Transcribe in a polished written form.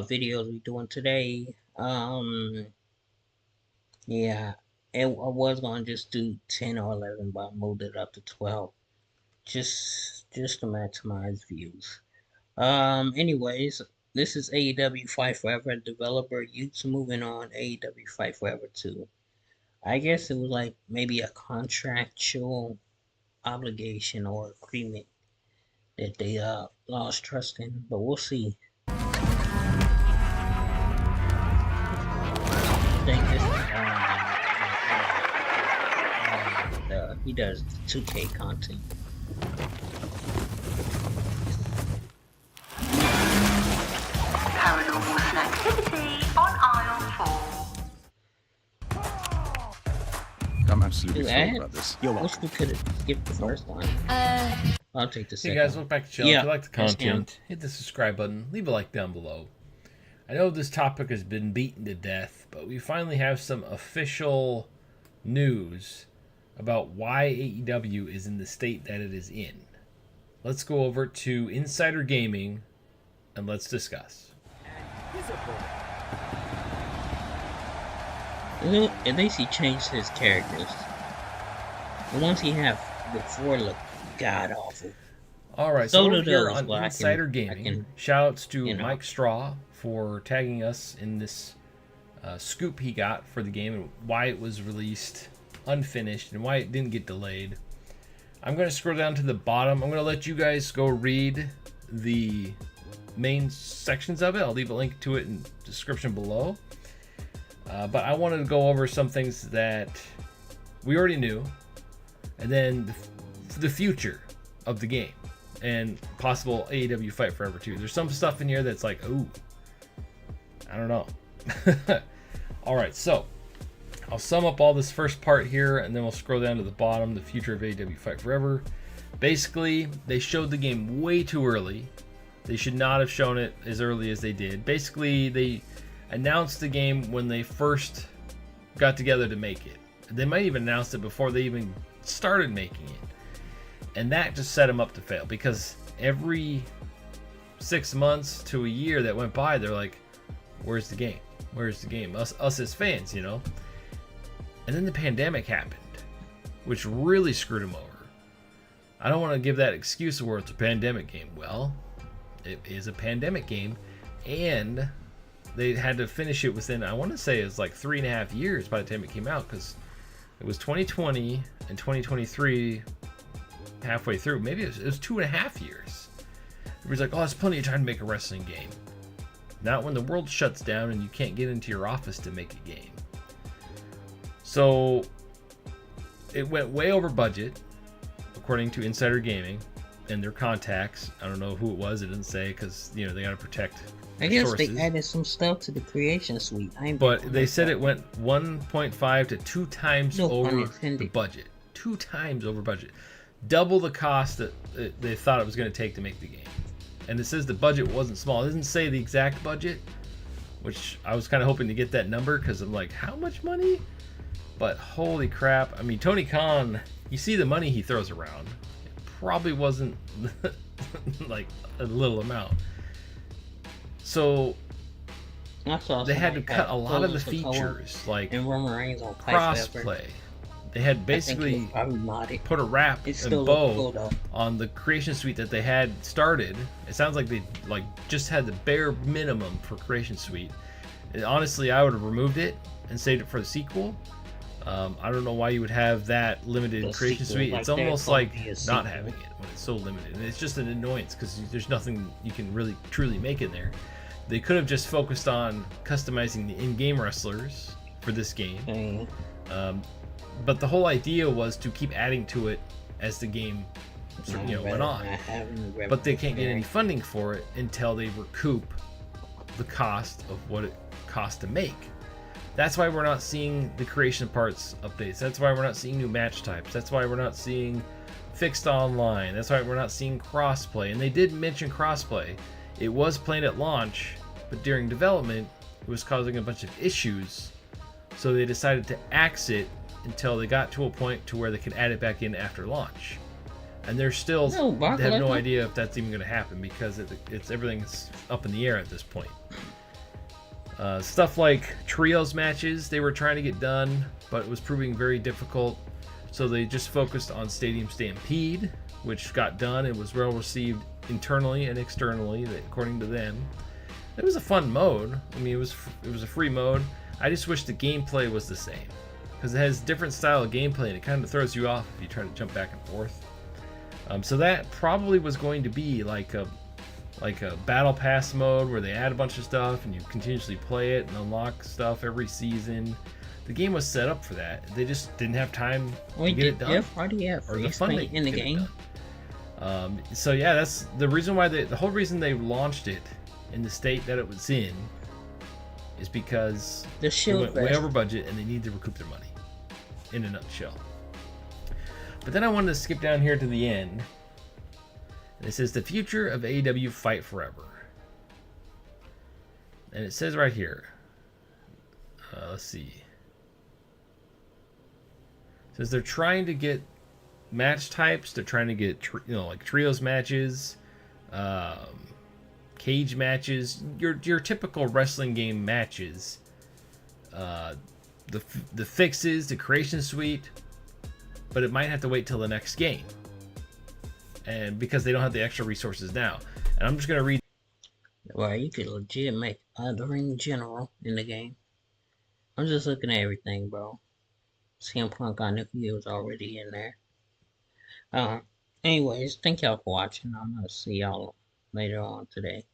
videos we doing today. Yeah, I was gonna just do 10 or 11, but I moved it up to 12, just to maximize views. Anyways, this is AEW Fight Forever developer Yuke's moving on AEW Fight Forever 2. I guess it was like maybe a contractual obligation or agreement that they lost trust in, but we'll see. I think this is he does 2K content. Paranormal activity on aisle 4. I'm absolutely thrilled about this. I wish we could have skipped the first one. I'll take the second. Hey guys, welcome back to the channel. If you like the content, hit the subscribe button, leave a like down below. I know this topic has been beaten to death, but we finally have some official news about why AEW is in the state that it is in. Let's go over to Insider Gaming and let's discuss. At least he changed his characters. The ones he had before looked god awful. Alright, so over here on Insider Gaming, shoutouts to Mike Straw for tagging us in this scoop he got for the game and why it was released unfinished and why it didn't get delayed. I'm going to scroll down to the bottom. I'm going to let you guys go read the main sections of it. I'll leave a link to it in the description below. But I wanted to go over some things that we already knew, and then the future of the game and possible AEW Fight Forever 2. There's some stuff in here that's like, ooh, I don't know. Alright, so I'll sum up all this first part here, and then we'll scroll down to the bottom, the future of AEW Fight Forever. Basically, they showed the game way too early. They should not have shown it as early as they did. Basically, they announced the game when they first got together to make it. They might even announce it before they even started making it. And that just set them up to fail, because every 6 months to a year that went by, they're like, where's the game? Where's the game? Us as fans, you know? And then the pandemic happened, which really screwed them over. I don't want to give that excuse where it's a pandemic game. Well, it is a pandemic game, and they had to finish it within, I want to say it was like 3.5 years by the time it came out, because it was 2020 and 2023 halfway through. Maybe it was 2.5 years. Everybody's like, oh, that's plenty of time to make a wrestling game. Not when the world shuts down and you can't get into your office to make a game. So it went way over budget, according to Insider Gaming and their contacts. I don't know who it was. It didn't say, because they got to protect I guess sources. They added some stuff to the creation suite. But they said it went 1.5 to 2 times over the budget. 2 times over budget. Double the cost that they thought it was going to take to make the game. And it says the budget wasn't small. It doesn't say the exact budget, which I was kind of hoping to get that number, because I'm like, how much money? But holy crap. I mean, Tony Khan, you see the money he throws around. It probably wasn't like a little amount. So they had to cut a lot of the features, like crossplay. They had basically put a wrap and bow on the creation suite that they had started. It sounds like they just had the bare minimum for creation suite. And honestly, I would have removed it and saved it for the sequel. I don't know why you would have that limited creation suite. It's almost like not having it when it's so limited. And it's just an annoyance, because there's nothing you can really truly make in there. They could have just focused on customizing the in-game wrestlers for this game. But the whole idea was to keep adding to it as the game went on. But they can't get any funding for it until they recoup the cost of what it cost to make. That's why we're not seeing the creation parts updates. That's why we're not seeing new match types. That's why we're not seeing fixed online. That's why we're not seeing crossplay. And they did mention crossplay. It was planned at launch, but during development, it was causing a bunch of issues. So they decided to axe it until they got to a point to where they could add it back in after launch. And they're still have no idea if that's even going to happen, because it's everything's up in the air at this point. Stuff like trios matches they were trying to get done, but it was proving very difficult. So they just focused on Stadium Stampede, which got done. It was well received internally and externally, according to them. It was a fun mode. I mean, it was a free mode. I just wish the gameplay was the same, because it has different style of gameplay and it kind of throws you off if you try to jump back and forth. So that probably was going to be like a battle pass mode where they add a bunch of stuff and you continuously play it and unlock stuff every season. The game was set up for that. They just didn't have time to get it done. Or the funding in the game. So yeah, that's the reason why the whole reason they launched it in the state that it was in is because the they went way over budget and they need to recoup their money. In a nutshell. But then I wanted to skip down here to the end. And it says the future of AEW Fight Forever. And it says right here. Let's see. It says they're trying to get match types. They're trying to get like trios matches, cage matches, your typical wrestling game matches. The fixes, the creation suite, but it might have to wait till the next game. And because they don't have the extra resources now. And I'm just going to read. Well, you could legit make the ring general in the game. I'm just looking at everything, bro. CM Punk, I knew he was already in there. Anyways, thank y'all for watching. I'm going to see y'all later on today.